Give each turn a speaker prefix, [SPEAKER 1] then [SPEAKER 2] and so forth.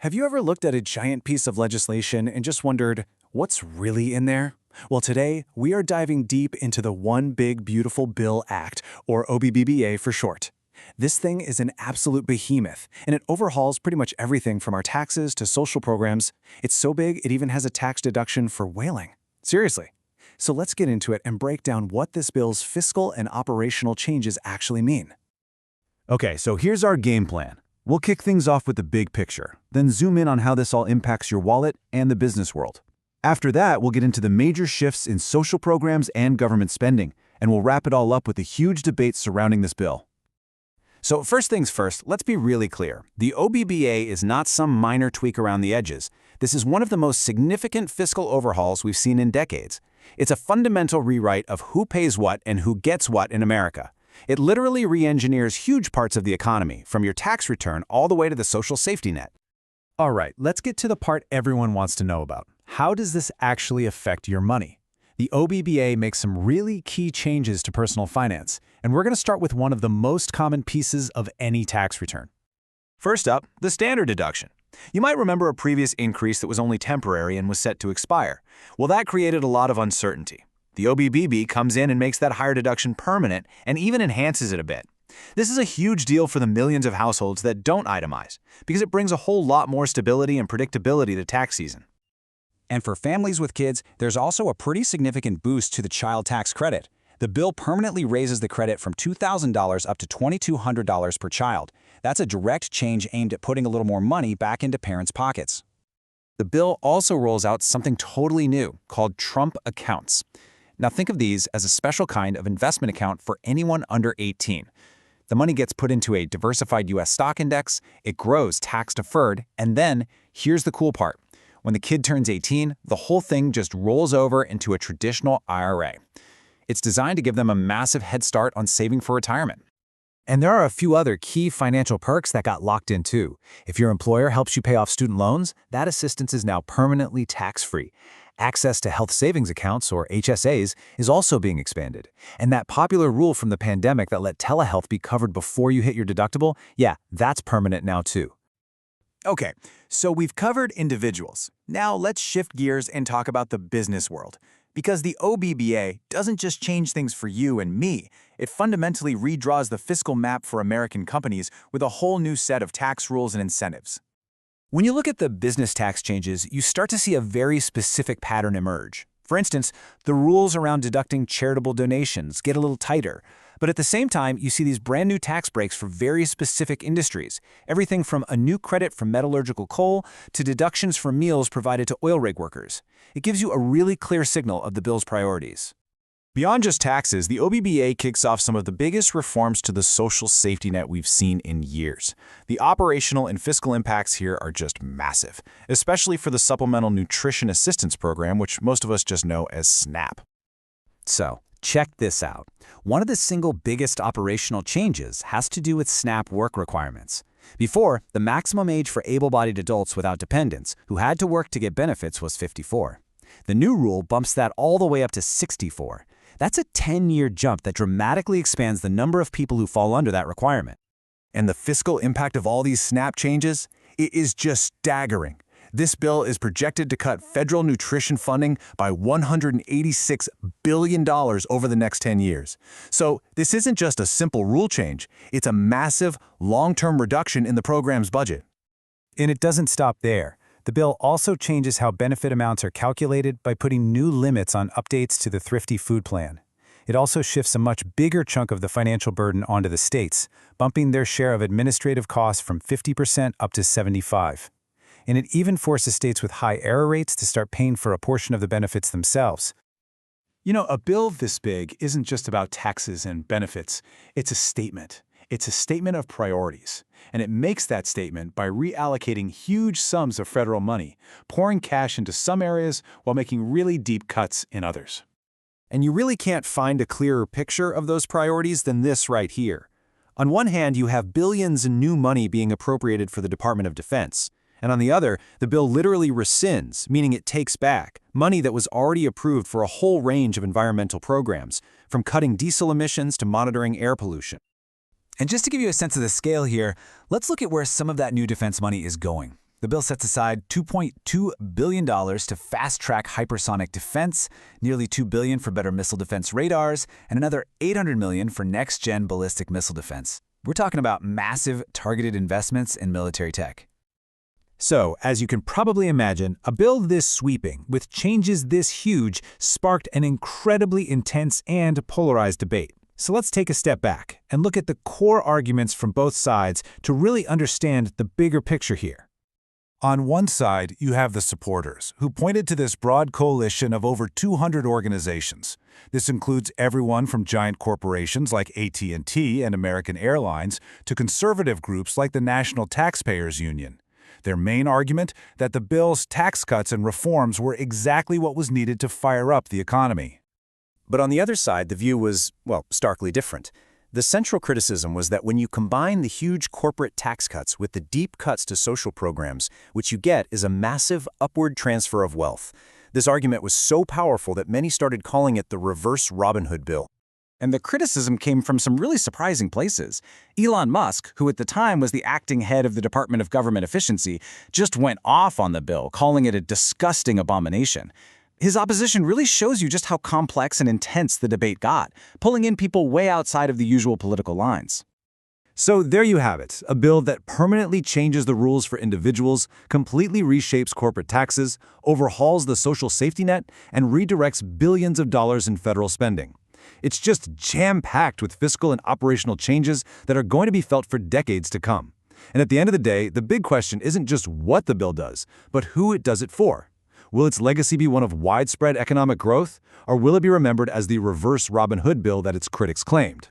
[SPEAKER 1] Have you ever looked at a giant piece of legislation and just wondered, what's really in there? Well, today, we are diving deep into the One Big Beautiful Bill Act, or OBBBA for short. This thing is an absolute behemoth, and it overhauls pretty much everything from our taxes to social programs. It's so big, it even has a tax deduction for whaling. Seriously. So let's get into it and break down what this bill's fiscal and operational changes actually mean.
[SPEAKER 2] Okay, so here's our game plan. We'll kick things off with the big picture, then zoom in on how this all impacts your wallet and the business world. After that, we'll get into the major shifts in social programs and government spending, and we'll wrap it all up with a huge debate surrounding this bill. So first things first, let's be really clear. The OBBA is not some minor tweak around the edges. This is one of the most significant fiscal overhauls we've seen in decades. It's a fundamental rewrite of who pays what and who gets what in America. It literally re-engineers huge parts of the economy, from your tax return all the way to the social safety net.
[SPEAKER 1] All right, let's get to the part everyone wants to know about. How does this actually affect your money? The OBBA makes some really key changes to personal finance, and we're going to start with one of the most common pieces of any tax return.
[SPEAKER 2] First up, the standard deduction. You might remember a previous increase that was only temporary and was set to expire. Well, that created a lot of uncertainty. The OBBB comes in and makes that higher deduction permanent and even enhances it a bit. This is a huge deal for the millions of households that don't itemize, because it brings a whole lot more stability and predictability to tax season.
[SPEAKER 3] And for families with kids, there's also a pretty significant boost to the child tax credit. The bill permanently raises the credit from $2,000 up to $2,200 per child. That's a direct change aimed at putting a little more money back into parents' pockets.
[SPEAKER 2] The bill also rolls out something totally new called Trump accounts. Now think of these as a special kind of investment account for anyone under 18. The money gets put into a diversified U.S. stock index, it grows tax-deferred, and then, here's the cool part. When the kid turns 18, the whole thing just rolls over into a traditional IRA. It's designed to give them a massive head start on saving for retirement.
[SPEAKER 1] And there are a few other key financial perks that got locked in too. If your employer helps you pay off student loans, that assistance is now permanently tax-free. Access to health savings accounts, or HSAs, is also being expanded. And that popular rule from the pandemic that let telehealth be covered before you hit your deductible, yeah, that's permanent now too.
[SPEAKER 4] Okay, so we've covered individuals. Now let's shift gears and talk about the business world. Because the OBBA doesn't just change things for you and me, it fundamentally redraws the fiscal map for American companies with a whole new set of tax rules and incentives.
[SPEAKER 3] When you look at the business tax changes, you start to see a very specific pattern emerge. For instance, the rules around deducting charitable donations get a little tighter. But at the same time, you see these brand new tax breaks for very specific industries. Everything from a new credit for metallurgical coal to deductions for meals provided to oil rig workers. It gives you a really clear signal of the bill's priorities.
[SPEAKER 2] Beyond just taxes, the OBBA kicks off some of the biggest reforms to the social safety net we've seen in years. The operational and fiscal impacts here are just massive, especially for the Supplemental Nutrition Assistance Program, which most of us just know as SNAP.
[SPEAKER 3] So, check this out. One of the single biggest operational changes has to do with SNAP work requirements. Before, the maximum age for able-bodied adults without dependents who had to work to get benefits was 54. The new rule bumps that all the way up to 64. That's a 10-year jump that dramatically expands the number of people who fall under that requirement.
[SPEAKER 4] And the fiscal impact of all these SNAP changes? It is just staggering. This bill is projected to cut federal nutrition funding by $186 billion over the next 10 years. So this isn't just a simple rule change, it's a massive, long-term reduction in the program's budget.
[SPEAKER 1] And it doesn't stop there. The bill also changes how benefit amounts are calculated by putting new limits on updates to the Thrifty Food Plan. It also shifts a much bigger chunk of the financial burden onto the states, bumping their share of administrative costs from 50% up to 75%. And it even forces states with high error rates to start paying for a portion of the benefits themselves. You know, a bill this big isn't just about taxes and benefits. It's a statement. It's a statement of priorities. And it makes that statement by reallocating huge sums of federal money, pouring cash into some areas while making really deep cuts in others.
[SPEAKER 2] And you really can't find a clearer picture of those priorities than this right here. On one hand, you have billions in new money being appropriated for the Department of Defense. And on the other, the bill literally rescinds, meaning it takes back, money that was already approved for a whole range of environmental programs, from cutting diesel emissions to monitoring air pollution.
[SPEAKER 3] And just to give you a sense of the scale here, let's look at where some of that new defense money is going. The bill sets aside $2.2 billion to fast-track hypersonic defense, nearly $2 billion for better missile defense radars, and another $800 million for next-gen ballistic missile defense. We're talking about massive, targeted investments in military tech.
[SPEAKER 1] So, as you can probably imagine, a bill this sweeping, with changes this huge, sparked an incredibly intense and polarized debate. So let's take a step back and look at the core arguments from both sides to really understand the bigger picture here. On one side, you have the supporters, who pointed to this broad coalition of over 200 organizations. This includes everyone from giant corporations like AT&T and American Airlines to conservative groups like the National Taxpayers Union. Their main argument, that the bill's tax cuts and reforms were exactly what was needed to fire up the economy.
[SPEAKER 5] But on the other side, the view was, well, starkly different. The central criticism was that when you combine the huge corporate tax cuts with the deep cuts to social programs, what you get is a massive upward transfer of wealth. This argument was so powerful that many started calling it the reverse Robin Hood bill.
[SPEAKER 3] And the criticism came from some really surprising places. Elon Musk, who at the time was the acting head of the Department of Government Efficiency, just went off on the bill, calling it a disgusting abomination. His opposition really shows you just how complex and intense the debate got, pulling in people way outside of the usual political lines.
[SPEAKER 2] So there you have it, a bill that permanently changes the rules for individuals, completely reshapes corporate taxes, overhauls the social safety net, and redirects billions of dollars in federal spending. It's just jam-packed with fiscal and operational changes that are going to be felt for decades to come. And at the end of the day, the big question isn't just what the bill does, but who it does it for. Will its legacy be one of widespread economic growth, or will it be remembered as the reverse Robin Hood bill that its critics claimed?